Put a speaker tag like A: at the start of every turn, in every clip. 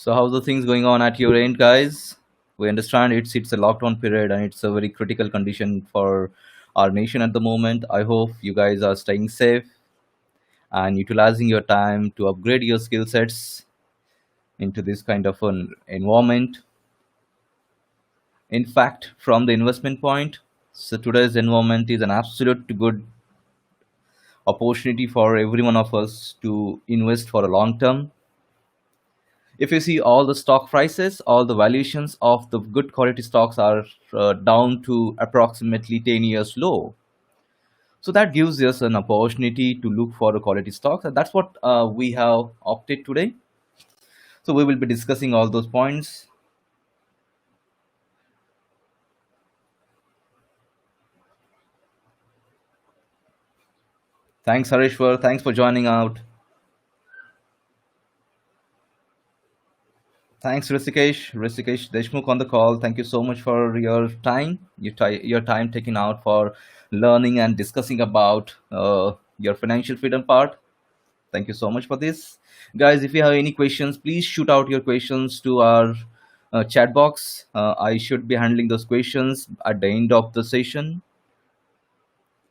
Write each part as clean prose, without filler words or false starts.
A: So how's the things going on at your end, guys? We understand it's a lockdown period and it's a very critical condition for our nation at the moment. I hope you guys are staying safe and utilizing your time to upgrade your skill sets into this kind of an environment. In fact, from the investment point, so today's environment is an absolute good opportunity for every one of us to invest for a long term. If you see all the stock prices, all the valuations of the good quality stocks are down to approximately 10 years low. So that gives us an opportunity to look for the quality stocks, and that's what we have opted today. So we will be discussing all those points. Thanks, Harishwar. Thanks for joining out. Thanks, Rishikesh Deshmukh on the call. Thank you so much for your time. Your time taken out for learning and discussing about your financial freedom part. Thank you so much for this. Guys, if you have any questions, please shoot out your questions to our chat box. I should be handling those questions at the end of the session.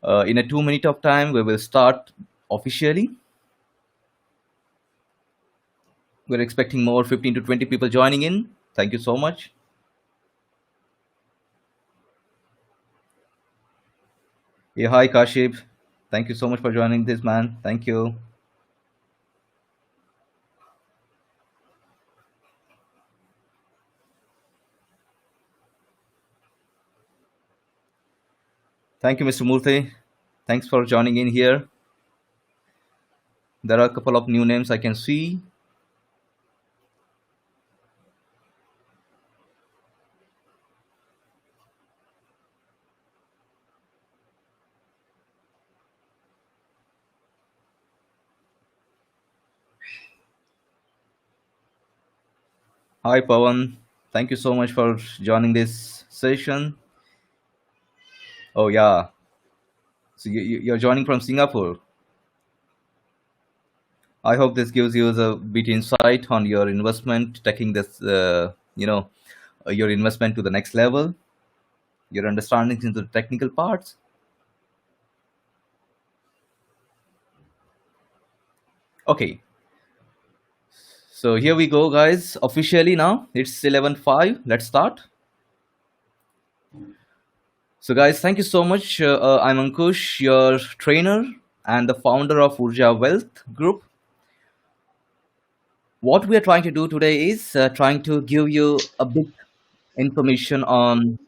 A: In a 2 minute of time, we will start officially. We're expecting more 15 to 20 people joining in. Thank you so much. Yeah, hi Kashif. Thank you so much for joining this, man. Thank you. Thank you, Mr. Murthy. Thanks for joining in here. There are a couple of new names I can see. Hi, Pawan. Thank you so much for joining this session. Oh, yeah. So you're joining from Singapore. I hope this gives you a bit insight on your investment, taking this, your investment to the next level, your understanding into the technical parts. Okay. So here we go, guys. Officially now, it's 11:05. Let's start. So, guys, thank you so much. I'm Ankush, your trainer and the founder of Urjaa Wealth Group. What we are trying to do today is trying to give you a bit information on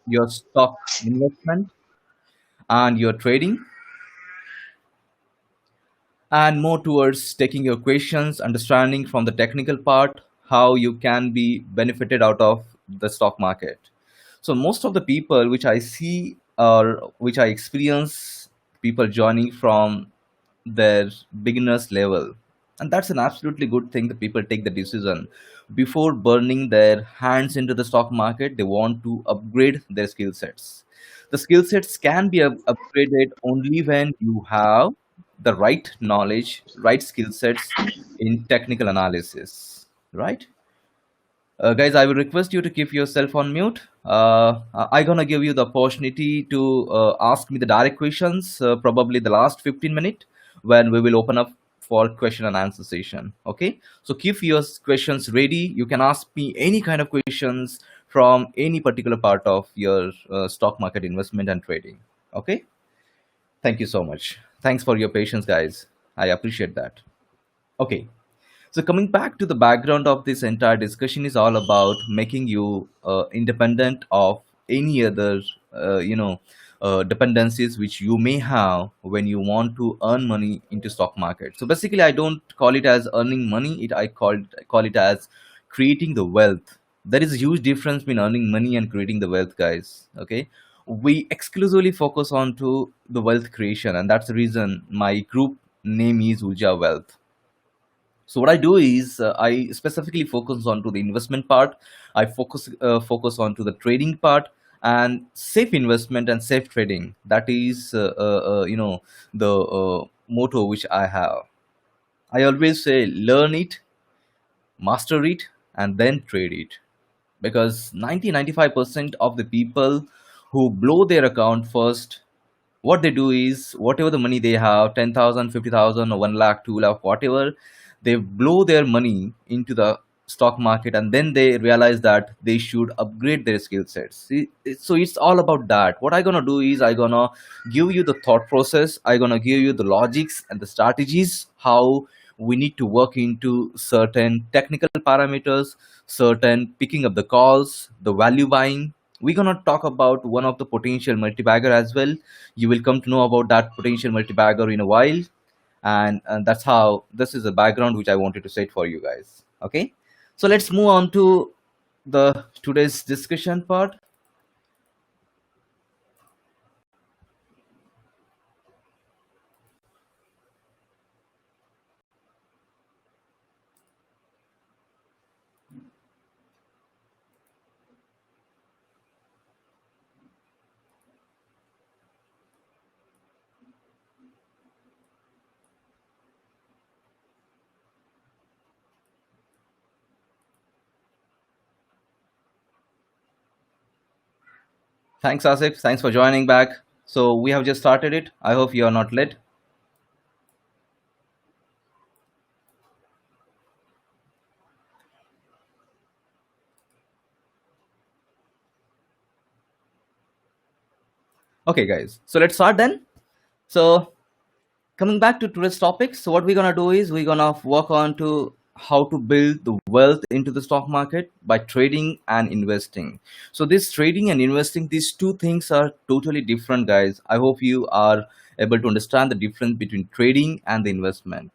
A: your stock investment and your trading, and more towards taking your questions, understanding from the technical part how you can be benefited out of the stock market. So most of the people which I see or which I experience, people joining from their beginners level, and that's an absolutely good thing that people take the decision before burning their hands into the stock market. They want to upgrade their skill sets. The skill sets can be upgraded only when you have the right knowledge, right skill sets in technical analysis, right? Guys, I will request you to keep yourself on mute. I gonna give you the opportunity to ask me the direct questions, probably the last 15 minutes when we will open up for question and answer session. Okay, so keep your questions ready. You can ask me any kind of questions from any particular part of your stock market investment and trading. Okay, thank you so much. Thanks for your patience, guys. I appreciate that. Okay, so coming back to the background of this entire discussion is all about making you independent of any other, dependencies which you may have when you want to earn money into stock market. So basically, I don't call it as earning money. I call it as creating the wealth. There is a huge difference between earning money and creating the wealth, guys. Okay, we exclusively focus on to the wealth creation, and that's the reason my group name is Urjaa Wealth. So what I do is I specifically focus on to the investment part. I focus on to the trading part and safe investment and safe trading. That is the motto which I have. I always say learn it, master it, and then trade it. Because 90-95% of the people who blow their account first, what they do is whatever the money they have, 10,000, 50,000, or 1 lakh, 2 lakh, whatever, they blow their money into the stock market, and then they realize that they should upgrade their skill sets. So it's all about that. What I gonna do is I gonna give you the thought process, I gonna give you the logics and the strategies, how we need to work into certain technical parameters, certain picking up the calls, the value buying. We're gonna talk about one of the potential multi-bagger as well. You will come to know about that potential multi-bagger in a while. And that's how this is a background which I wanted to set for you guys. Okay, so let's move on to the today's discussion part. Thanks, Asif. Thanks for joining back. So we have just started it. I hope you are not late. Okay, guys. So let's start then. So coming back to today's topic, so what we're gonna do is we're gonna work on to how to build the wealth into the stock market by trading and investing. So this trading and investing, these two things are totally different, guys. I hope you are able to understand the difference between trading and the investment.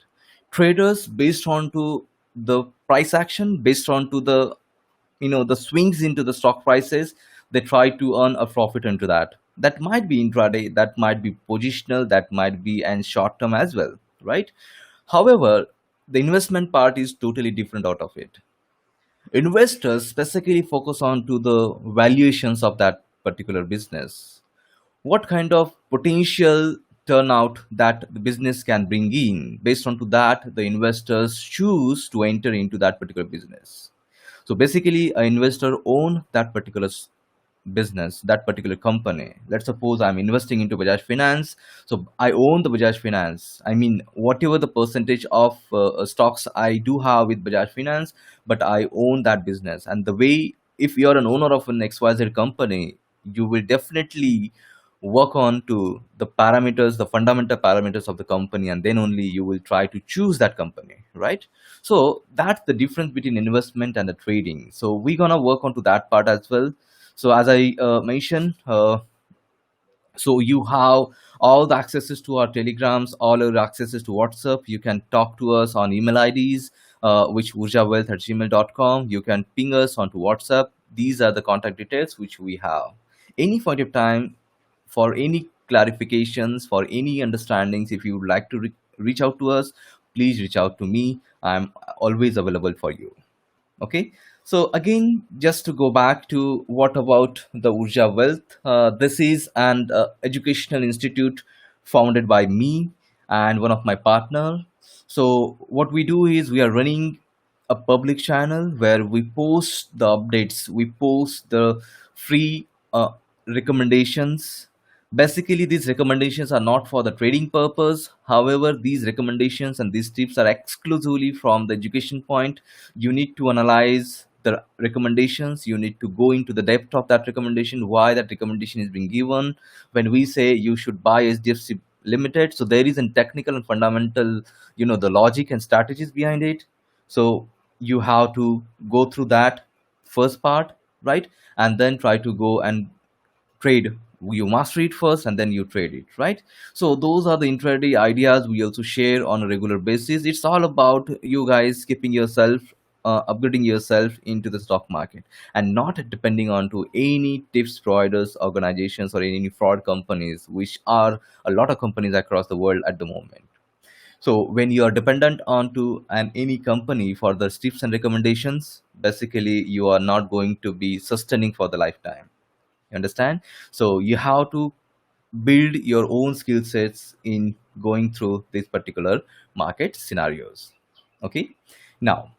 A: Traders, based on to the price action, based on to the the swings into the stock prices, they try to earn a profit into that. That might be intraday, that might be positional, that might be and short term as well, right? However, the investment part is totally different out of it. Investors specifically focus on to the valuations of that particular business, what kind of potential turnout that the business can bring in. Based on to that, the investors choose to enter into that particular business. So basically, an investor own that particular business, that particular company. Let's suppose I'm investing into Bajaj Finance. So I own the Bajaj Finance. I mean, whatever the percentage of stocks I do have with Bajaj Finance, but I own that business. And the way, if you're an owner of an XYZ company, you will definitely work on to the parameters, the fundamental parameters of the company, and then only you will try to choose that company, right? So that's the difference between investment and the trading. So we're gonna work on to that part as well. So as I mentioned, so you have all the accesses to our telegrams, all our accesses to WhatsApp. You can talk to us on email IDs, which urjawealth@gmail.com. You can ping us onto WhatsApp. These are the contact details which we have. Any point of time, for any clarifications, for any understandings, if you would like to reach out to us, please reach out to me. I'm always available for you. Okay, so again, just to go back to what about the Urjaa Wealth, this is an educational institute founded by me and one of my partner. So what we do is we are running a public channel where we post the updates, we post the free recommendations. Basically, these recommendations are not for the trading purpose. However, these recommendations and these tips are exclusively from the education point. You need to analyze the recommendations, you need to go into the depth of that recommendation, why that recommendation is being given. When we say you should buy SDFC Limited, so there is a technical and fundamental, the logic and strategies behind it. So you have to go through that first part, right? And then try to go and trade. You master it first and then you trade it, right? So those are the intraday ideas we also share on a regular basis. It's all about you guys keeping yourself, upgrading yourself into the stock market, and not depending on to any tips providers, organizations, or any fraud companies, which are a lot of companies across the world at the moment. So when you are dependent on to any company for the tips and recommendations, basically you are not going to be sustaining for the lifetime. You understand? So you have to build your own skill sets in going through these particular market scenarios. Okay. Now,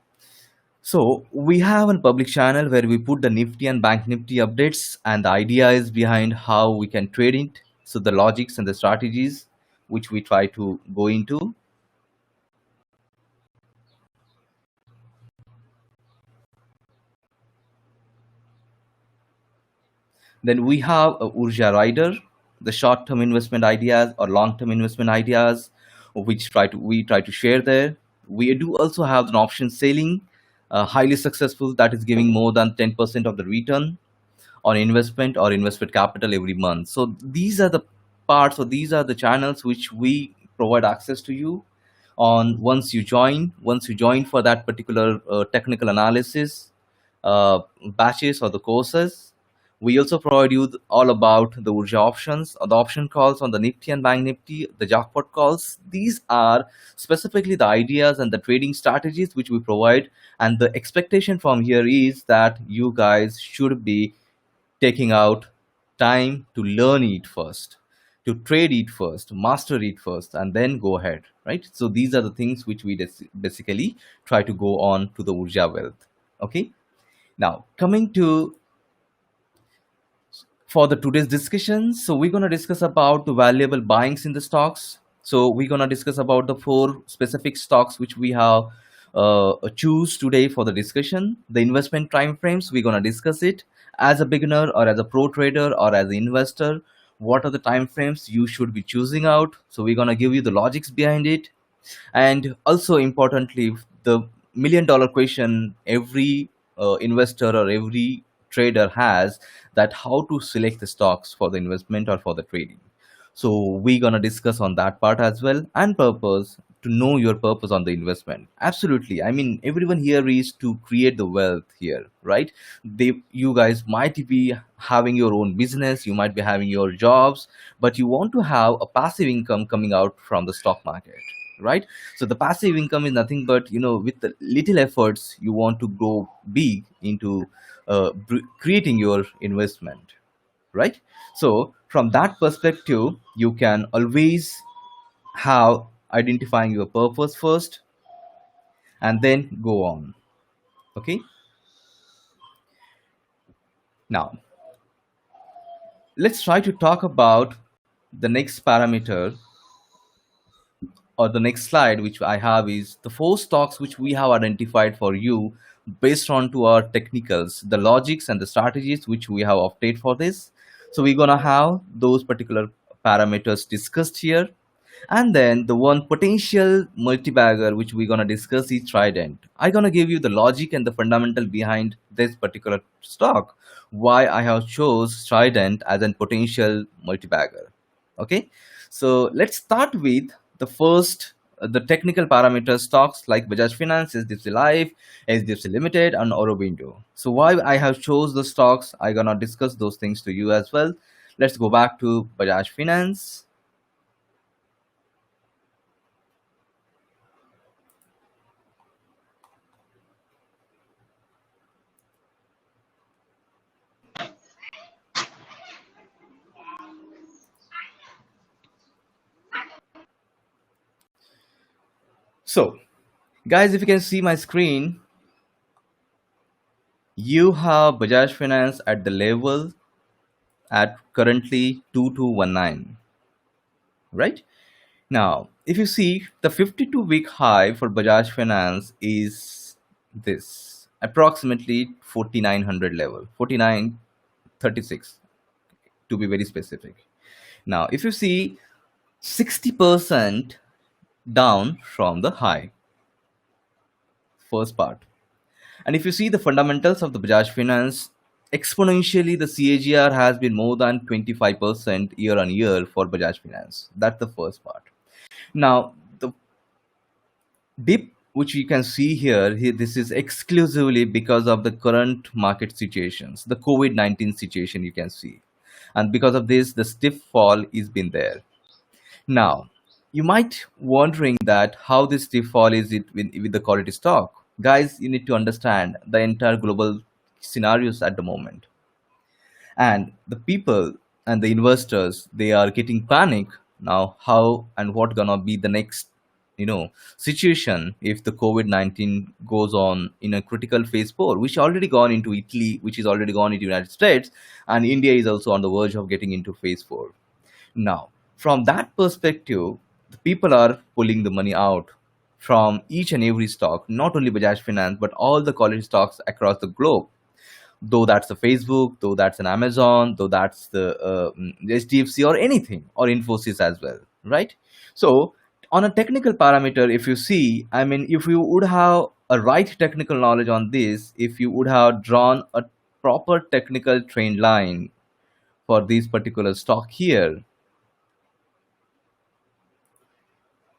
A: So we have a public channel where we put the Nifty and Bank Nifty updates, and the idea is behind how we can trade it. So the logics and the strategies which we try to go into. Then we have a Urjaa Rider, the short-term investment ideas or long-term investment ideas, which we try to share there. We do also have an option selling, highly successful, that is giving more than 10% of the return on investment or invested capital every month. So these are the parts, or these are the channels which we provide access to you on once you join for that particular technical analysis batches or the courses. We also provide you all about the Urja options or the option calls on the Nifty and Bank Nifty, the jackpot calls. These are specifically the ideas and the trading strategies which we provide. And the expectation from here is that you guys should be taking out time to learn it first, to trade it first, master it first, and then go ahead, right? So these are the things which we basically try to go on to the Urja Wealth. Okay. Now, coming to for the today's discussion, so we're going to discuss about the valuable buyings in the stocks. So we're going to discuss about the four specific stocks which we have choose today for the discussion. The investment time frames, we're going to discuss it as a beginner or as a pro trader or as an investor. What are the time frames you should be choosing out? So we're going to give you the logics behind it, and also importantly, the million-dollar question every investor or every trader has, that how to select the stocks for the investment or for the trading. So we're gonna discuss on that part as well, and purpose to know your purpose on the investment. Absolutely. I mean, everyone here is to create the wealth here, right? You guys might be having your own business, you might be having your jobs, but you want to have a passive income coming out from the stock market, right? So the passive income is nothing but, with the little efforts you want to go big into creating your investment, right? So from that perspective, you can always have identifying your purpose first and then go on. Okay. Now let's try to talk about the next parameter, or the next slide which I have is the four stocks which we have identified for you based on to our technicals, the logics and the strategies which we have opted for this. So we're gonna have those particular parameters discussed here. And then the one potential multi-bagger which we're gonna discuss is Trident. I'm gonna give you the logic and the fundamental behind this particular stock, why I have chose Trident as a potential multi-bagger. Okay, so let's start with the first, the technical parameter stocks like Bajaj Finance, SDFC Life, SDFC Limited, and Aurobindo. So why I have chose the stocks, I'm gonna discuss those things to you as well. Let's go back to Bajaj Finance. So guys, if you can see my screen, you have Bajaj Finance at the level at currently 2219, right? Now, if you see the 52-week high for Bajaj Finance is this, approximately 4900 level, 4936 to be very specific. Now, if you see 60% down from the high, first part. And if you see the fundamentals of the Bajaj Finance, exponentially the CAGR has been more than 25% year on year for Bajaj Finance. That's the first part. Now, the dip which you can see here, this is exclusively because of the current market situations, the COVID-19 situation you can see. And because of this, the stiff fall is been there. Now, you might wondering that how this stiff fall is it with the quality stock. Guys, you need to understand the entire global scenarios at the moment. And the people and the investors, they are getting panic now how and what gonna be the next situation if the COVID-19 goes on in a critical phase 4, which already gone into Italy, which is already gone into United States, and India is also on the verge of getting into phase 4. Now, from that perspective, the people are pulling the money out from each and every stock, not only Bajaj Finance, but all the quality stocks across the globe. Though that's a Facebook, though that's an Amazon, though that's the HDFC or anything, or Infosys as well, right? So, on a technical parameter, if you see, I mean, if you would have a right technical knowledge on this, if you would have drawn a proper technical trend line for this particular stock here,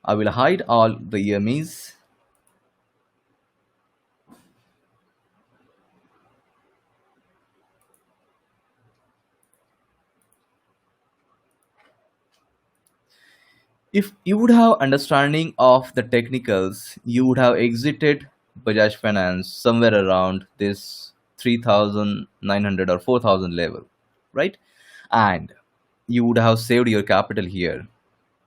A: I will hide all the EMEs. If you would have understanding of the technicals, you would have exited Bajaj Finance somewhere around this 3,900 or 4,000 level, right? And you would have saved your capital here.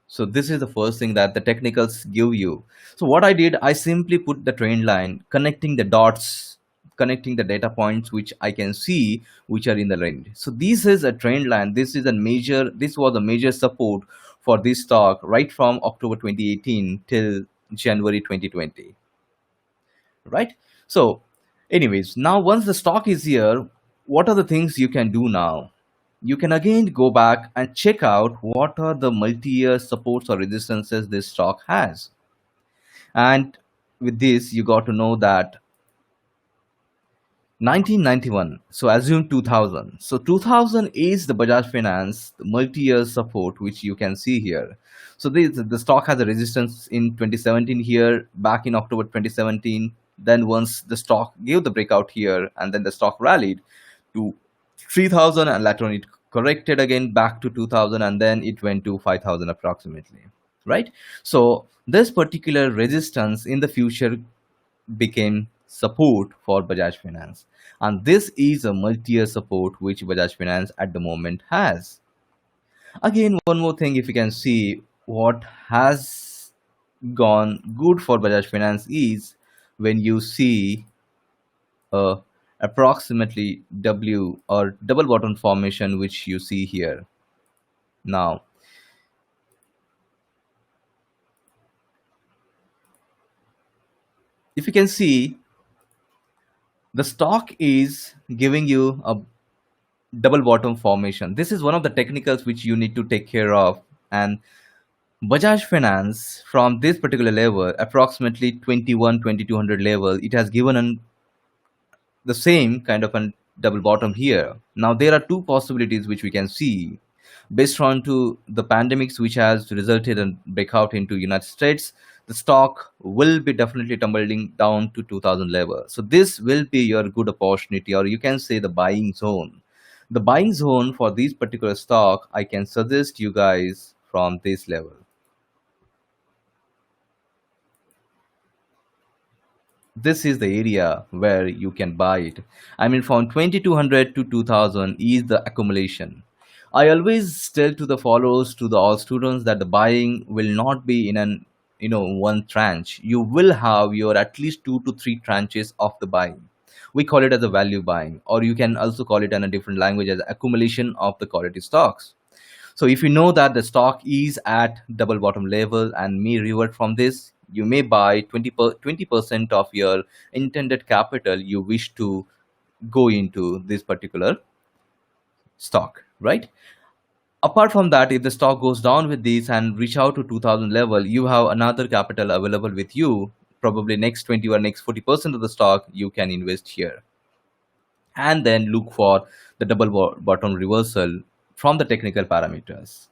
A: So this is the first thing that the technicals give you. So what I did, I simply put the trend line, connecting the dots, connecting the data points which I can see, which are in the range. So this is a trend line. This was a major support for this stock right from October 2018 till January 2020, right? So anyways, now once the stock is here, what are the things you can do now? You can again go back and check out what are the multi-year supports or resistances this stock has. And with this, you got to know that 1991, so assume 2000. So 2000 is the Bajaj Finance multi-year support, which you can see here. So the stock has a resistance in 2017 here, back in October 2017. Then once the stock gave the breakout here, and then the stock rallied to 3000, and later on it corrected again back to 2000, and then it went to 5000 approximately, right? So this particular resistance in the future became support for Bajaj Finance, and this is a multi-year support which Bajaj Finance at the moment has. Again, one more thing, if you can see what has gone good for Bajaj Finance is when you see a approximately W or double bottom formation which you see here. Now, if you can see, the stock is giving you a double bottom formation. This is one of the technicals which you need to take care of. And Bajaj Finance, from this particular level, approximately 21, 2200 level, it has given the same kind of a double bottom here. Now there are two possibilities which we can see based on to the pandemics which has resulted in breakout into United States. The stock will be definitely tumbling down to 2000 level. So this will be your good opportunity, or you can say the buying zone. The buying zone for this particular stock, I can suggest you guys from this level. This is the area where you can buy it. I mean, from 2200 to 2000 is the accumulation. I always tell to the followers, to the all students, that the buying will not be in an one tranche. You will have your at least 2 to 3 tranches of the buying. We call it as a value buying, or you can also call it in a different language as accumulation of the quality stocks. So if you know that the stock is at double bottom level and may revert from this, you may buy 20% of your intended capital you wish to go into this particular stock, right? Apart from that, if the stock goes down with this and reach out to 2000 level, you have another capital available with you. Probably next 20 or next 40% of the stock you can invest here, and then look for the double bottom reversal from the technical parameters.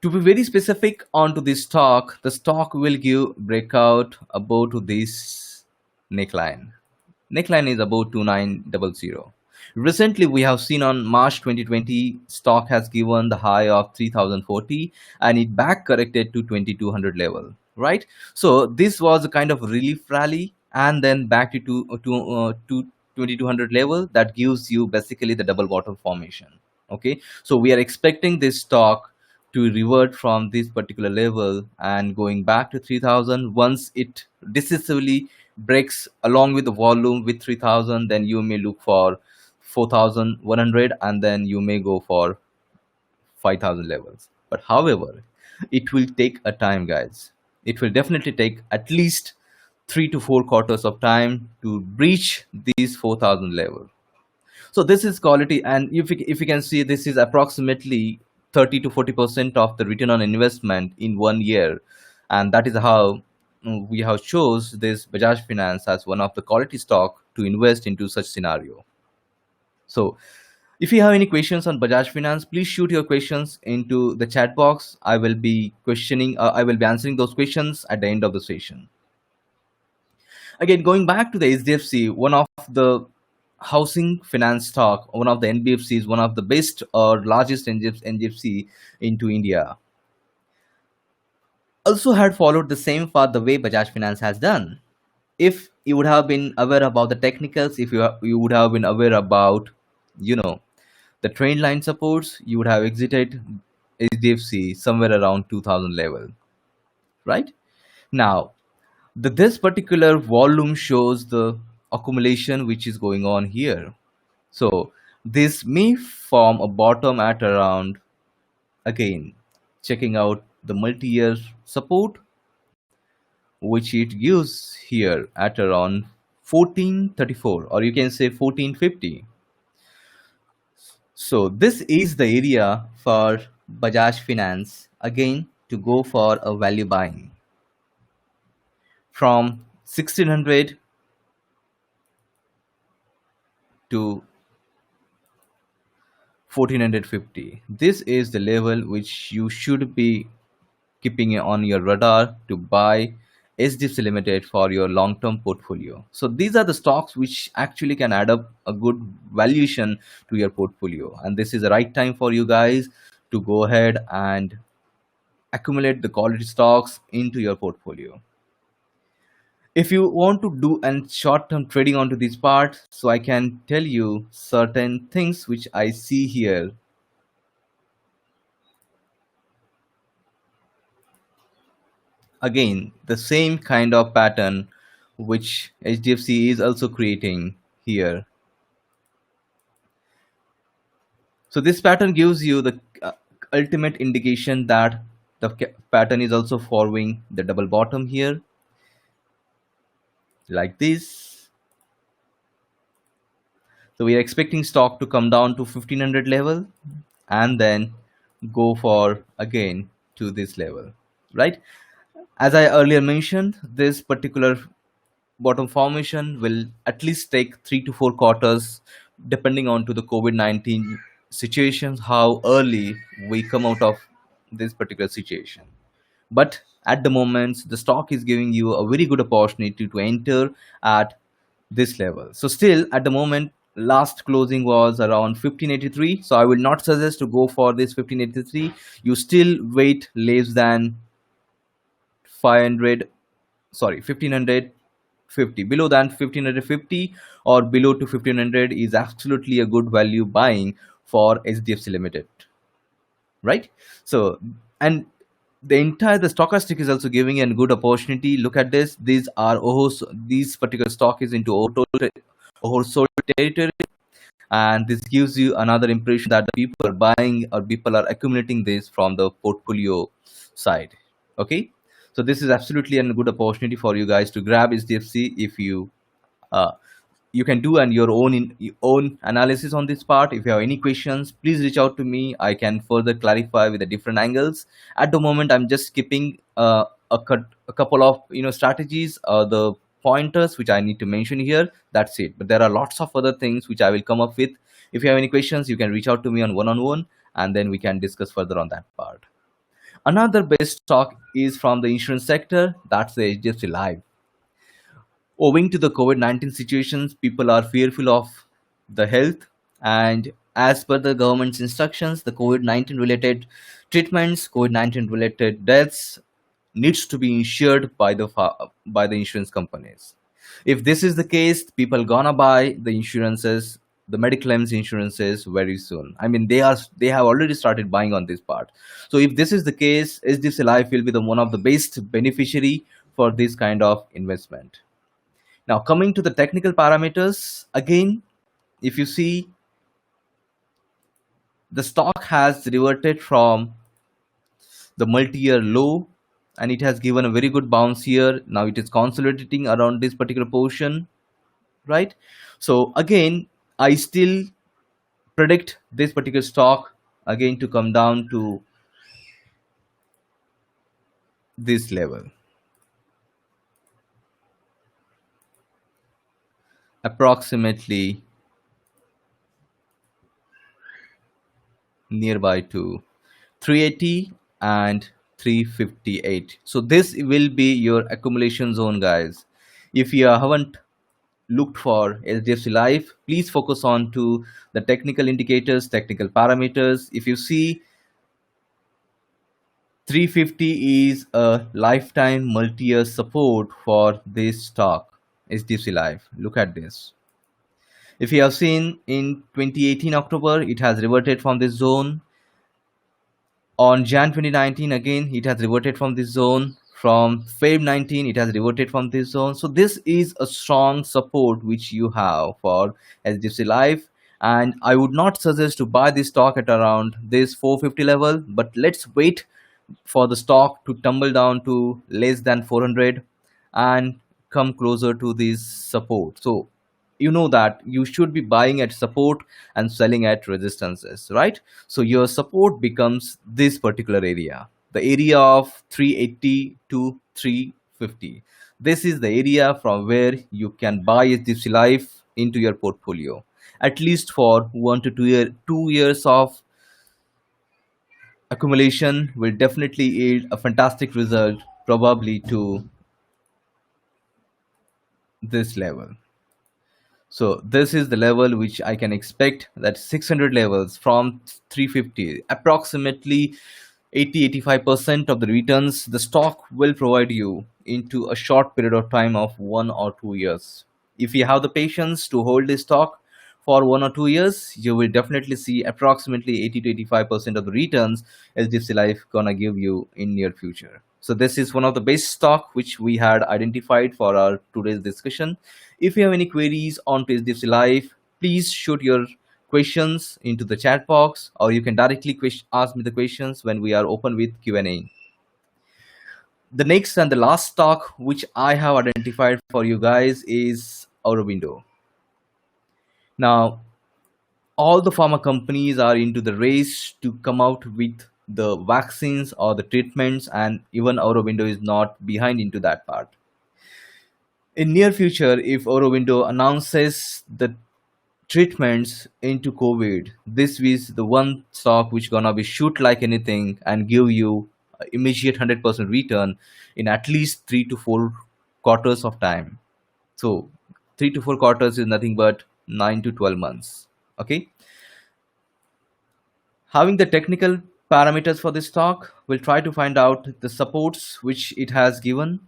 A: To be very specific onto this stock, the stock will give breakout above to this neckline. Neckline is about 2900. Recently, we have seen on March 2020, stock has given the high of 3040 and it back corrected to 2200 level, right? So this was a kind of relief rally and then back to 2200 level. That gives you basically the double bottom formation. Okay, so we are expecting this stock to revert from this particular level and going back to 3000. Once it decisively breaks along with the volume with 3000, then you may look for 4100, and then you may go for 5000 levels. But however, it will take a time, guys. It will definitely take at least 3 to 4 quarters of time to breach these 4000 level. So this is quality, and if you can see, this is approximately 30 to 40% of the return on investment in 1 year, and that is how we have chose this Bajaj Finance as one of the quality stock to invest into such scenario. So if you have any questions on Bajaj Finance, please shoot your questions into the chat box. I will be answering those questions at the end of the session. Again, going back to the HDFC, one of the housing finance stock, one of the NBFCs, one of the best or largest NBFC into India, also had followed the same path the way Bajaj Finance has done. If you would have been aware about the technicals, if you would have been aware about, you know, the trend line supports, you would have exited HDFC somewhere around 2000 level, right? Now, this particular volume shows the accumulation which is going on here. So this may form a bottom at around, again, checking out the multi-year support, which it gives here at around 1434, or you can say 1450. So this is the area for Bajaj Finance again to go for a value buying from 1600 to 1450. This is the level which you should be keeping it on your radar to buy SDFC Limited for your long-term portfolio. So these are the stocks which actually can add up a good valuation to your portfolio, and this is the right time for you guys to go ahead and accumulate the quality stocks into your portfolio. If you want to do a short-term trading onto this part, so I can tell you certain things which I see here. Again, the same kind of pattern which HDFC is also creating here. So this pattern gives you the ultimate indication that the pattern is also following the double bottom here, like this. So we are expecting stock to come down to 1500 level and then go for again to this level, right? As I earlier mentioned, this particular bottom formation will at least take 3 to 4 quarters, depending on to the COVID-19 situations, how early we come out of this particular situation. But at the moment, the stock is giving you a very good opportunity to enter at this level. So still at the moment, last closing was around 1583. So I will not suggest to go for this 1583. You still wait less than 500, sorry, 1550. Below than 1550 or below to 1500 is absolutely a good value buying for HDFC Limited, right? So, and the stochastic is also giving a good opportunity. Look at this. These particular stock is into oversold territory, and this gives you another impression that the people are buying or people are accumulating this from the portfolio side. Okay, so this is absolutely a good opportunity for you guys to grab HDFC. If uh, you can do and your own analysis on this part. If you have any questions, please reach out to me. I can further clarify with the different angles. At the moment, I'm just skipping a couple of strategies, the pointers which I need to mention here. That's it. But there are lots of other things which I will come up with. If you have any questions, you can reach out to me on one-on-one, and then we can discuss further on that part. Another best stock is from the insurance sector. That's the HDFC Life. Owing to the COVID-19 situations, people are fearful of the health, and as per the government's instructions, the COVID-19 related treatments, COVID-19 related deaths needs to be insured by the insurance companies. If this is the case, people gonna buy the insurances the medical claims insurances very soon. I mean, they have already started buying on this part. So if this is the case, HDFC Life will be the one of the best beneficiary for this kind of investment. Now coming to the technical parameters, again, if you see, the stock has reverted from the multi-year low, and it has given a very good bounce here. Now it is consolidating around this particular portion, right? So again, I still predict this particular stock again to come down to this level, approximately nearby to 380 and 358. So this will be your accumulation zone, guys. If you haven't looked for HDFC Life, please focus on to the technical indicators, technical parameters. If you see, 350 is a lifetime multi-year support for this stock, HDFC Life. Look at this. If you have seen in 2018 October, it has reverted from this zone. On Jan 2019, again, it has reverted from this zone. From Feb 19, it has reverted from this zone. So this is a strong support which you have for HDFC Life. And I would not suggest to buy this stock at around this 450 level, but let's wait for the stock to tumble down to less than 400 and come closer to this support. So you know that you should be buying at support and selling at resistances, right? So your support becomes this particular area, the area of 380 to 350. This is the area from where you can buy HDFC Life into your portfolio, at least for 1 to 2 years of accumulation will definitely yield a fantastic result, probably to this level. So this is the level which I can expect, that 600 levels from 350, approximately 80-85% of the returns the stock will provide you into a short period of time of 1 or 2 years. If you have the patience to hold this stock for 1 or 2 years, you will definitely see approximately 80 to 85% of the returns HDFC Life gonna give you in near future. So this is one of the best stock which we had identified for our today's discussion. If you have any queries on HDFC Life, please shoot your questions into the chat box, or you can directly ask me the questions when we are open with Q&A. The next and the last stock which I have identified for you guys is Aurobindo. Now, all the pharma companies are into the race to come out with the vaccines or the treatments, and even Aurobindo is not behind into that part. In near future, if Aurobindo announces the treatments into COVID, this is the one stock which gonna be shoot like anything and give you immediate 100% return in at least 3 to 4 quarters of time. So 3 to 4 quarters is nothing but 9 to 12 months. Okay. Having the technical parameters for this stock, we'll try to find out the supports which it has given.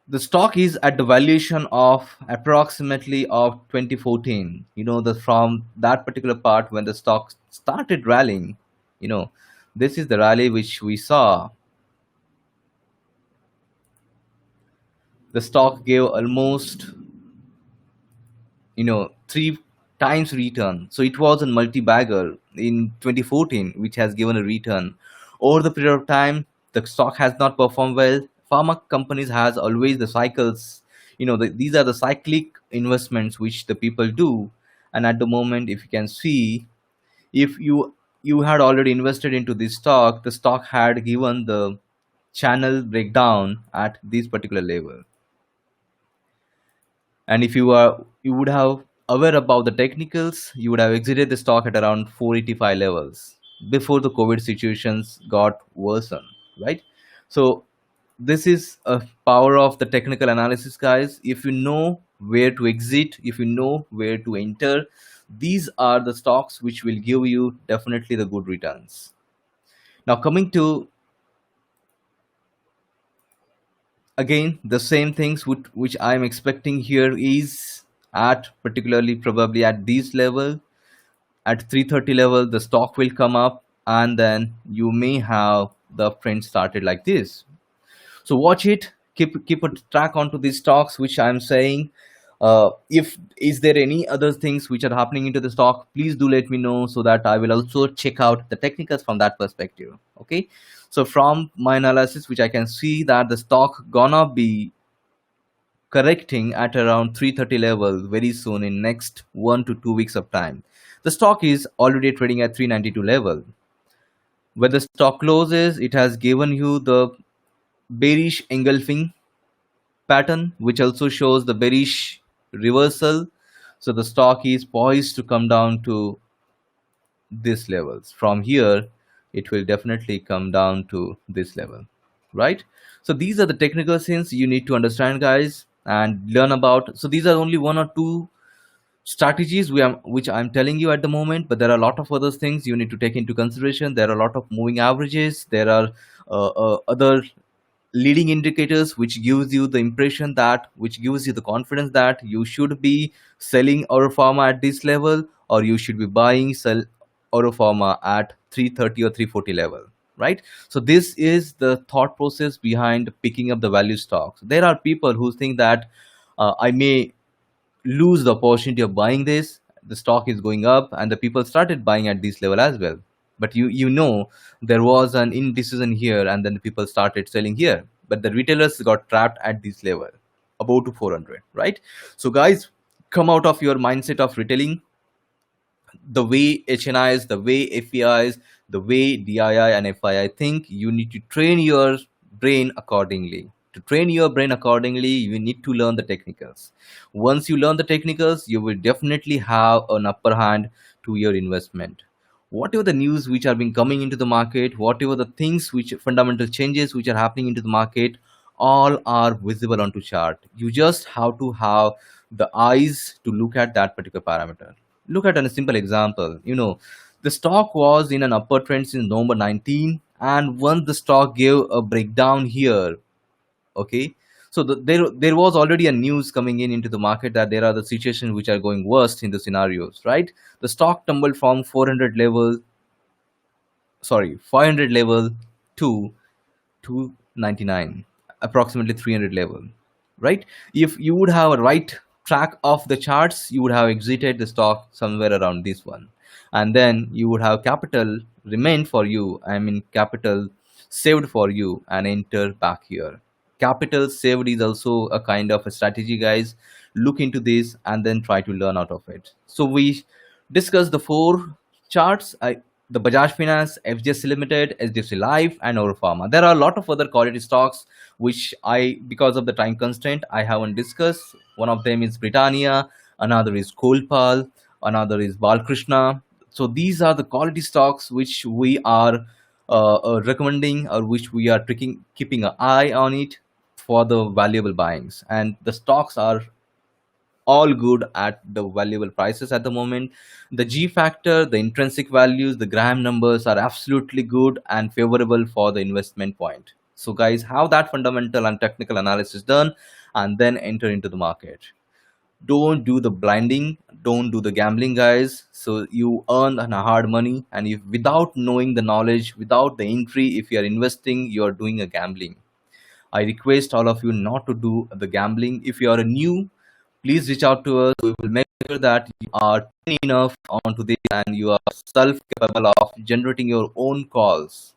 A: The stock is at the valuation of approximately of 2014. The from that particular part when the stock started rallying, you know this is the rally which we saw. The stock gave almost 3 times return. So it was a multi-bagger in 2014 which has given a return. Over the period of time, the stock has not performed well. Pharma companies has always the cycles. These are the cyclic investments which the people do. And at the moment, if you can see, if you had already invested into this stock, the stock had given the channel breakdown at this particular level. And if you would have aware about the technicals, you would have exited the stock at around 485 levels before the COVID situations got worsened, right? So this is a power of the technical analysis, guys. If you know where to exit, if you know where to enter, these are the stocks which will give you definitely the good returns. Now coming to Again, the same things which I'm expecting here is at particularly probably at this level, at 330 level, the stock will come up, and then you may have the print started like this. So watch it, keep a track onto these stocks which I'm saying. If is there any other things which are happening into the stock, please do let me know so that I will also check out the technicals from that perspective. Okay, so from my analysis which I can see that the stock gonna be correcting at around 330 level very soon in next 1 to 2 weeks of time. The stock is already trading at 392 level. Where the stock closes, it has given you the bearish engulfing pattern, which also shows the bearish reversal. So the stock is poised to come down to these levels. From here, it will definitely come down to this level, right? So these are the technical things you need to understand, guys, and learn about. So these are only one or two strategies which I'm telling you at the moment, but there are a lot of other things you need to take into consideration. There are a lot of moving averages. There are other leading indicators which gives you the impression that, which gives you the confidence that you should be selling Orofarma at this level, or you should be buying sell Orofarma at 330 or 340 level, right? So this is the thought process behind picking up the value stocks. There are people who think that I may lose the opportunity of buying this. The stock is going up and the people started buying at this level as well, but you know there was an indecision here, and then the people started selling here, but the retailers got trapped at this level about to 400, right? So guys, come out of your mindset of retailing, the way HNIs, the way FEIs, the way DII and FI. I think you need to train your brain accordingly. To train your brain accordingly, you need to learn the technicals. Once you learn the technicals, you will definitely have an upper hand to your investment. Whatever the news which are being coming into the market, whatever the things which fundamental changes which are happening into the market, all are visible onto chart. You just have to have the eyes to look at that particular parameter. Look at a simple example. The stock was in an upward trend since November 19, and once the stock gave a breakdown here, okay, so there was already a news coming in into the market that there are the situations which are going worst in the scenarios, right? The stock tumbled from 400 level, sorry, 500 level to 299, approximately 300 level, right? If you would have a right track of the charts, you would have exited the stock somewhere around this one, and then you would have capital remained for you, I mean capital saved for you, and enter back here. Capital saved is also a kind of a strategy, guys. Look into this and then try to learn out of it. So we discussed the four charts, the Bajaj Finance, FGS Limited, HDFC Life, and Pharma. There are a lot of other quality stocks which because of the time constraint, I haven't discussed. One of them is Britannia, another is Kolpal, another is Balkrishna. So these are the quality stocks which we are recommending, or which we are keeping an eye on it for the valuable buyings. And the stocks are all good at the valuable prices at the moment. The G factor, the intrinsic values, the gram numbers are absolutely good and favorable for the investment point. So guys, have that fundamental and technical analysis done and then enter into the market. Don't do the blinding, don't do the gambling, guys. So you earn hard money, and if without knowing the knowledge, without the entry, if you are investing, you are doing a gambling. I request all of you not to do the gambling. If you are a new, please reach out to us. We will make sure that you are trained enough onto this and you are self-capable of generating your own calls.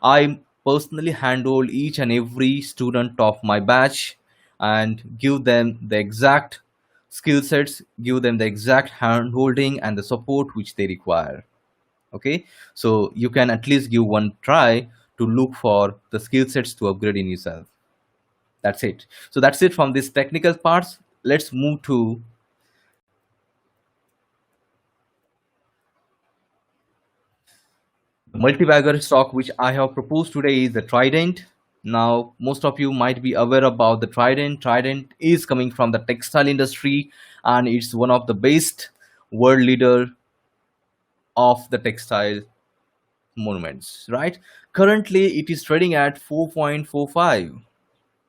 A: I personally handle each and every student of my batch and give them the exact skill sets, give them the exact hand holding and the support which they require. Okay, so you can at least give one try to look for the skill sets to upgrade in yourself. That's it. So that's it from this technical parts. Let's move to the multi-bagger stock which I have proposed today is the Trident. Now, most of you might be aware about the Trident. Trident is coming from the textile industry, and it's one of the best world leader of the textile monuments, right? Currently, it is trading at 4.45.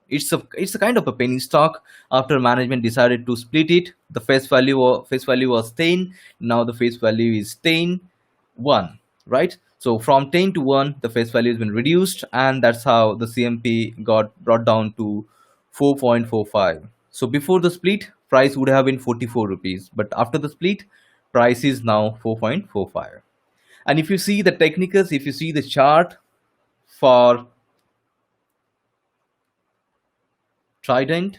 A: It's a kind of a penny stock. After management decided to split it, the face value was 10. Now the face value is 10 1, right? So from 10 to 1, the face value has been reduced, and that's how the CMP got brought down to 4.45. So before the split, price would have been 44 rupees, but after the split, price is now 4.45. And if you see the technicals, if you see the chart for Trident,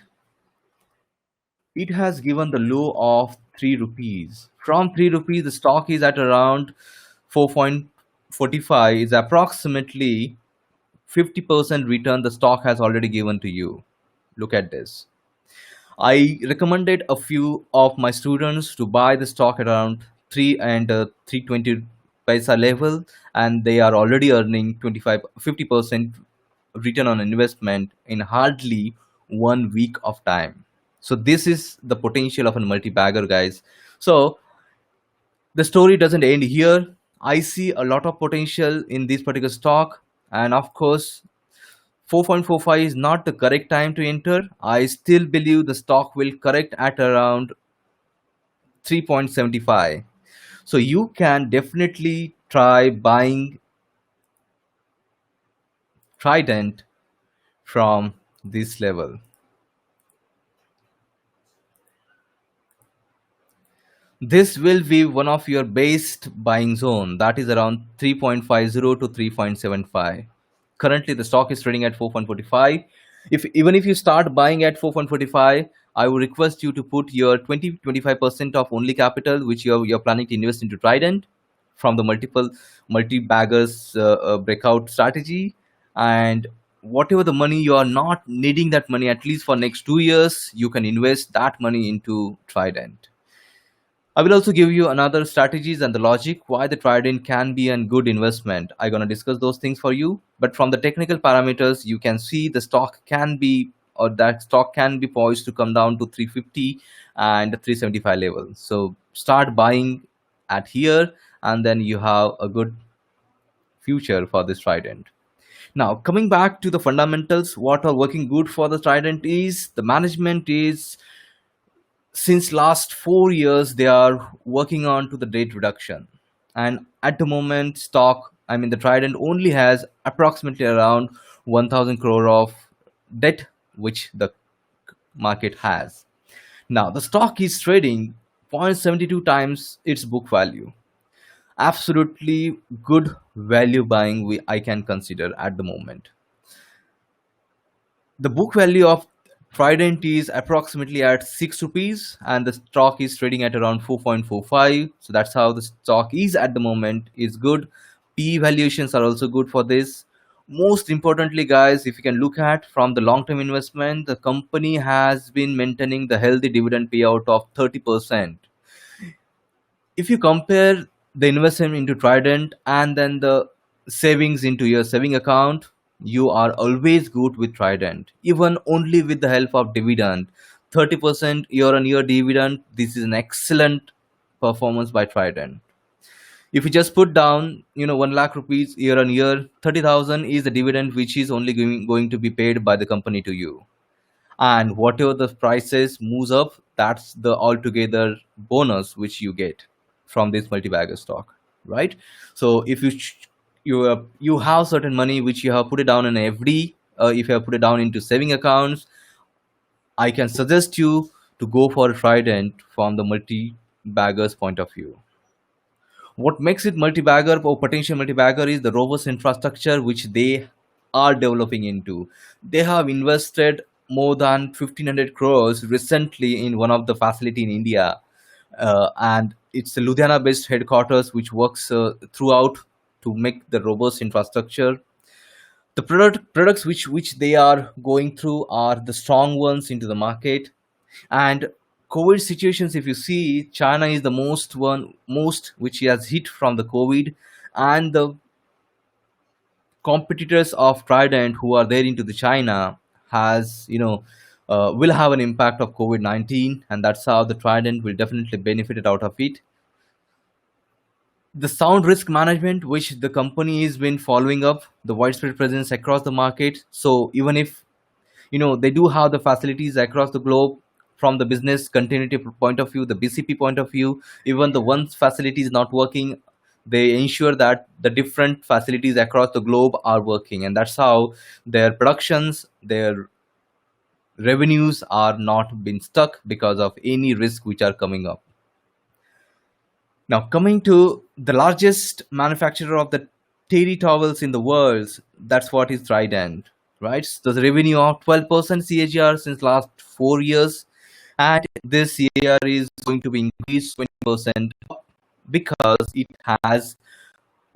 A: it has given the low of 3 rupees. From 3 rupees, the stock is at around 4.45, is approximately 50% return the stock has already given to you. Look at this. I recommended a few of my students to buy the stock at around 3 and 320 paisa level, and they are already earning 50% return on investment in hardly 1 week of time. So this is the potential of a multi-bagger, guys. So the story doesn't end here. I see a lot of potential in this particular stock, and of course 4.45 is not the correct time to enter. I still believe the stock will correct at around 3.75. So you can definitely try buying Trident from this level. This will be one of your best buying zone, that is around 3.50 to 3.75. Currently the stock is trading at 4.45. If even if you start buying at 4.45, I would request you to put your 20-25% of only capital which you're planning to invest into Trident from the multi baggers breakout strategy. And whatever the money you are not needing, that money at least for next 2 years, you can invest that money into Trident. I will also give you another strategies and the logic why the Trident can be a good investment. I'm gonna discuss those things for you. But from the technical parameters, you can see the stock can be, or that stock can be poised to come down to 350 and 375 level. So start buying at here, and then you have a good future for this Trident. Now coming back to the fundamentals, what are working good for the Trident is the management is, since last 4 years they are working on to the debt reduction, and at the moment stock, I mean the Trident only has approximately around 1000 crore of debt which the market has. Now the stock is trading 0.72 times its book value. Absolutely good value buying I can consider at the moment. The book value of Trident is approximately at 6 rupees, and the stock is trading at around 4.45. So that's how the stock is at the moment, is good. P valuations are also good for this. Most importantly, guys, if you can look at from the long-term investment, the company has been maintaining the healthy dividend payout of 30%. If you compare the investment into Trident and then the savings into your saving account, you are always good with Trident, even only with the help of dividend. 30% year on year dividend, this is an excellent performance by Trident. If you just put down, 1 lakh rupees year on year, 30,000 is the dividend which is only going to be paid by the company to you. And whatever the prices moves up, that's the altogether bonus which you get from this multi-bagger stock, right? So if you have certain money which you have put it down in FD, if you have put it down into saving accounts, I can suggest you to go for a Trident from the multi-baggers point of view. What makes it multi-bagger or potential multi-bagger is the robust infrastructure which they are developing into. They have invested more than 1500 crores recently in one of the facility in India, and it's a Ludhiana based headquarters which works throughout to make the robust infrastructure. The products which they are going through are the strong ones into the market. And COVID situations, if you see, China is the most which has hit from the COVID, and the competitors of Trident who are there into the China has, will have an impact of COVID-19, and that's how the Trident will definitely benefit out of it. The sound risk management which the company has been following up, the widespread presence across the market. So even if They do have the facilities across the globe from the business continuity point of view, the BCP point of view. Even the one facility is not working, they ensure that the different facilities across the globe are working, and that's how their productions, their revenues are not been stuck because of any risk which are coming up. Now, coming to the largest manufacturer of the terry towels in the world, that's what is Trident, right? So the revenue of 12% CAGR since last 4 years, and this year is going to be increased 20% because it has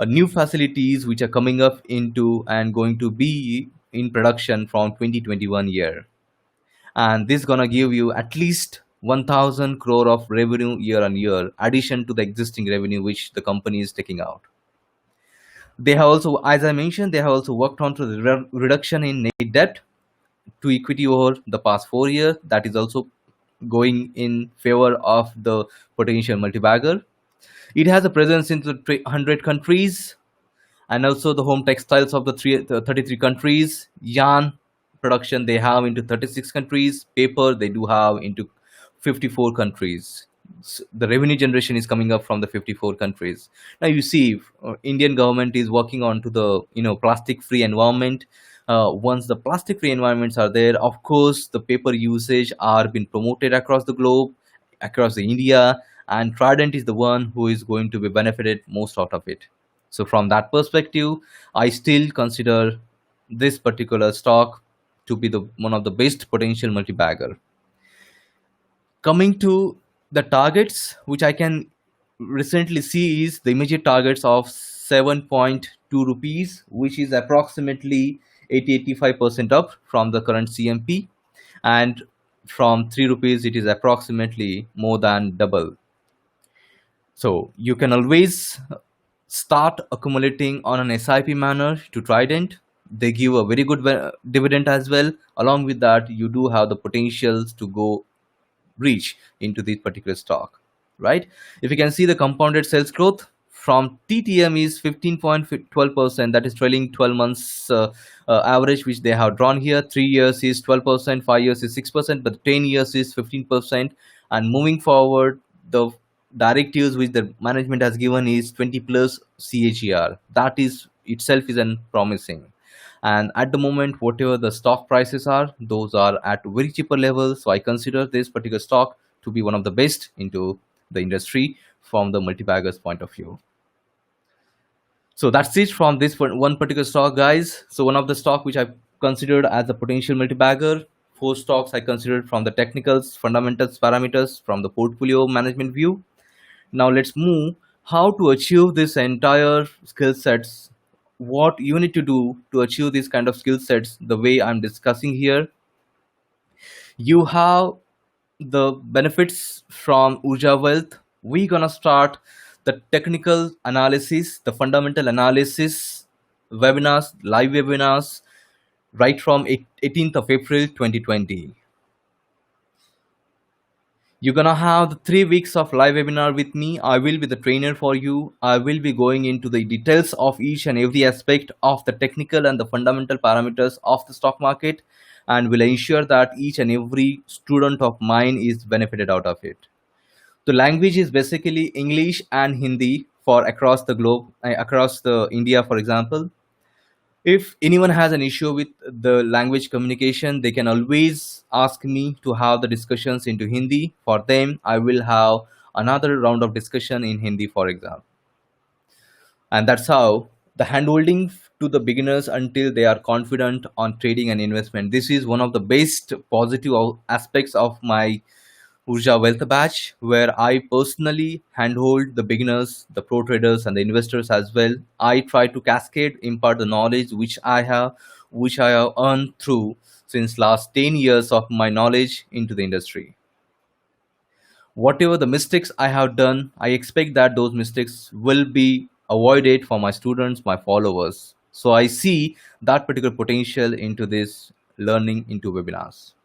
A: new facilities which are coming up into and going to be in production from 2021 year, and this is gonna give you at least 1000 crore of revenue year on year addition to the existing revenue which the company is taking out. They have also, as I mentioned, they have also worked on to the reduction in net debt to equity over the past 4 years. That is also going in favor of the potential multi-bagger. It has a presence in the 100 countries, and also the home textiles of the 33 countries. Yarn production they have into 36 countries. Paper they do have into 54 countries. The revenue generation is coming up from the 54 countries. Now you see, Indian government is working on to the plastic free environment. Once the plastic free environments are there, of course the paper usage are being promoted across the globe, across the India, and Trident is the one who is going to be benefited most out of it. So from that perspective, I still consider this particular stock to be the one of the best potential multi-bagger. Coming to the targets, which I can recently see is the immediate targets of 7.2 rupees, which is approximately 80-85% up from the current CMP, and from 3 rupees it is approximately more than double. So you can always start accumulating on an SIP manner to Trident. They give a very good dividend as well. Along with that, you do have the potentials to go reach into this particular stock, right? If you can see the compounded sales growth from TTM is 15.12%, that is trailing 12 months average which they have drawn here. 3 years is 12%, 5 years is 6%, but 10 years is 15%. And moving forward, the directives which the management has given is 20 plus CAGR. That is itself is an promising. And at the moment, whatever the stock prices are, those are at very cheaper levels. So I consider this particular stock to be one of the best into the industry from the multi-baggers point of view. So that's it from this one particular stock, guys. So one of the stock which I considered as a potential multi-bagger. 4 stocks I considered from the technicals, fundamentals, parameters, from the portfolio management view. Now let's move how to achieve this entire skill sets. What you need to do to achieve these kind of skill sets the way I'm discussing here. You have the benefits from Urjaa Wealth. We're gonna start the technical analysis, the fundamental analysis webinars, live webinars, right from 18th of April 2020. You're gonna have the 3 weeks of live webinar with me. I will be the trainer for you. I will be going into the details of each and every aspect of the technical and the fundamental parameters of the stock market, and will ensure that each and every student of mine is benefited out of it. The language is basically English and Hindi for across the globe, across the India, for example. If anyone has an issue with the language communication, they can always ask me to have the discussions into Hindi. For them, I will have another round of discussion in Hindi, for example. And that's how the handholding to the beginners until they are confident on trading and investment. This is one of the best positive aspects of my Urjaa Wealth batch, where I personally handhold the beginners, the pro traders, and the investors as well. I try to cascade, impart the knowledge which I have earned through since last 10 years of my knowledge into the industry. Whatever the mistakes I have done, I expect that those mistakes will be avoided for my students, my followers. So I see that particular potential into this learning into webinars.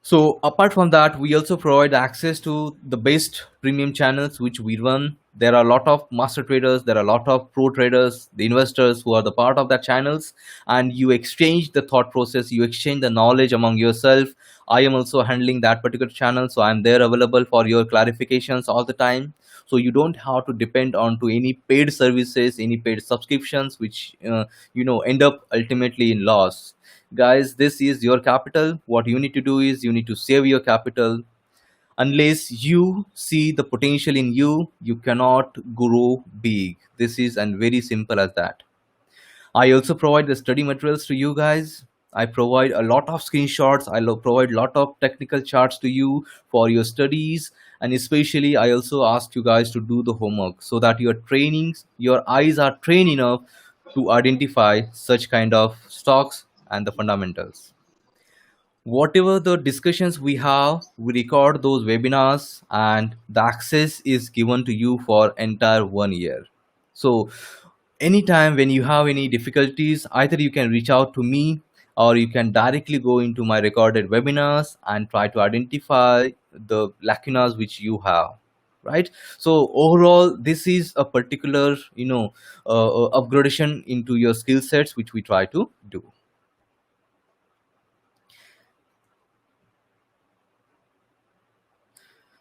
A: So apart from that, we also provide access to the best premium channels which we run. There are a lot of master traders, there are a lot of pro traders, the investors who are the part of that channels, and you exchange the thought process, you exchange the knowledge among yourself. I am also handling that particular channel, so I'm there available for your clarifications all the time. So you don't have to depend on to any paid services, any paid subscriptions, which end up ultimately in loss. Guys, this is your capital. What you need to do is you need to save your capital. Unless you see the potential in you, you cannot grow big. This is and very simple as that. I also provide the study materials to you guys. I provide a lot of screenshots. Provide a lot of technical charts to you for your studies. And especially, I also ask you guys to do the homework so that your eyes are trained enough to identify such kind of stocks and the fundamentals. Whatever the discussions we have, we record those webinars and the access is given to you for entire 1 year. So anytime when you have any difficulties, either you can reach out to me or you can directly go into my recorded webinars and try to identify the lacunas which you have, right? So overall, this is a particular upgradation into your skill sets which we try to do.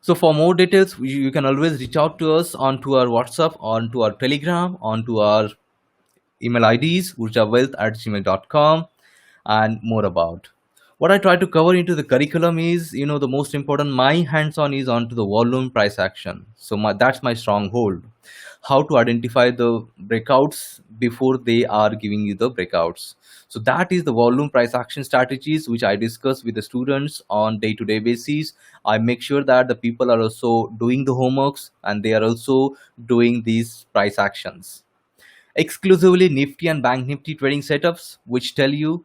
A: So for more details, you can always reach out to us onto our WhatsApp, onto our Telegram, onto our email IDs, urjawealth@gmail.com, and more about. What I try to cover into the curriculum is, the most important, my hands-on is onto the volume price action. So that's my stronghold. How to identify the breakouts before they are giving you the breakouts. So that is the volume price action strategies which I discuss with the students on day-to-day basis. I make sure that the people are also doing the homeworks and they are also doing these price actions. Exclusively Nifty and Bank Nifty trading setups, which tell you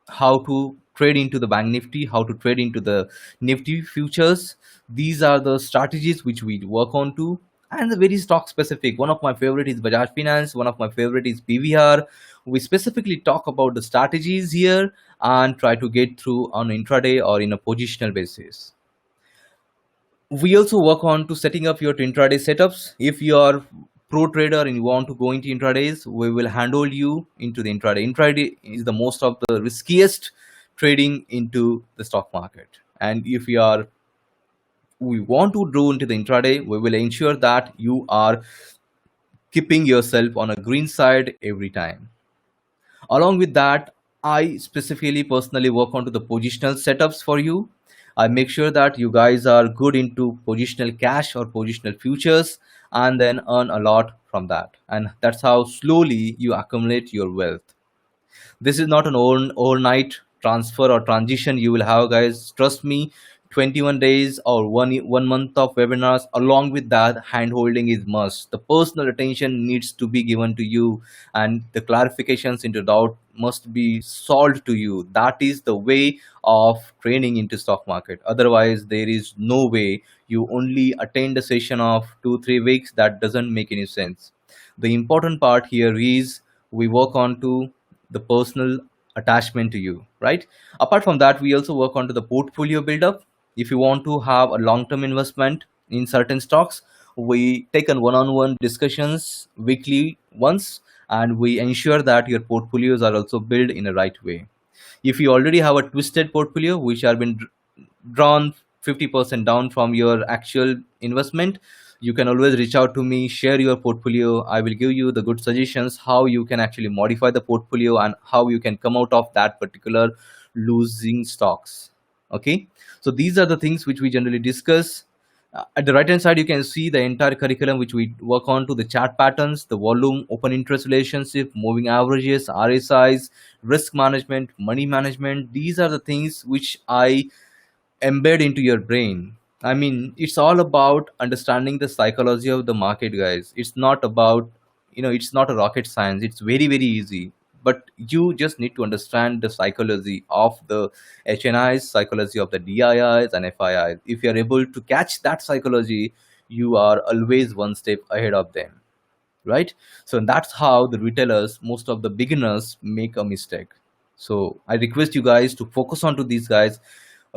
A: how to trade into the Bank Nifty, how to trade into the Nifty futures. These are the strategies which we work on to, and the very stock specific. One of my favorite is Bajaj Finance. One of my favorite is PVR. We specifically talk about the strategies here and try to get through on intraday or in a positional basis. We also work on to setting up your intraday setups. If you are pro trader and you want to go into intradays, we will handle you into the intraday. Intraday is the most of the riskiest trading into the stock market. And if we want to do into the intraday, we will ensure that you are keeping yourself on a green side every time. Along with that, I specifically personally work onto the positional setups for you. I make sure that you guys are good into positional cash or positional futures and then earn a lot from that. And that's how slowly you accumulate your wealth. This is not an overnight transfer or transition you will have, guys. Trust me, 21 days or one month of webinars. Along with that, hand holding is must. The personal attention needs to be given to you, and the clarifications into doubt must be solved to you. That is the way of training into stock market. Otherwise, there is no way. You only attend a session of 2-3 weeks. That doesn't make any sense. The important part here is we work on to the personal attachment to you, right? Apart from that, we also work on to the portfolio buildup. If you want to have a long-term investment in certain stocks, we take on one-on-one discussions weekly once, and we ensure that your portfolios are also built in a right way. If you already have a twisted portfolio which have been drawn 50% down from your actual investment, you can always reach out to me, share your portfolio. I will give you the good suggestions how you can actually modify the portfolio and how you can come out of that particular losing stocks. Okay, so these are the things which we generally discuss. At the right hand side, you can see the entire curriculum which we work on to the chart patterns, the volume, open interest relationship, moving averages, RSIs, risk management, money management. These are the things which I embed into your brain. I mean, it's all about understanding the psychology of the market, guys. It's not about, it's not a rocket science. It's very, very easy. But you just need to understand the psychology of the HNIs, psychology of the DIIs and FIIs. If you're able to catch that psychology, you are always one step ahead of them, right? So that's how the retailers, most of the beginners, make a mistake. So I request you guys to focus on to these guys,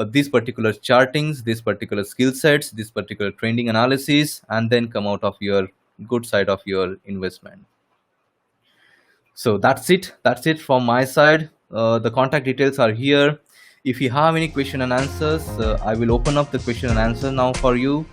A: these particular chartings, these particular skill sets, this particular trending analysis, and then come out of your good side of your investment. So that's it from my side. The contact details are here. If you have any question and answers, I will open up the question and answer now for you.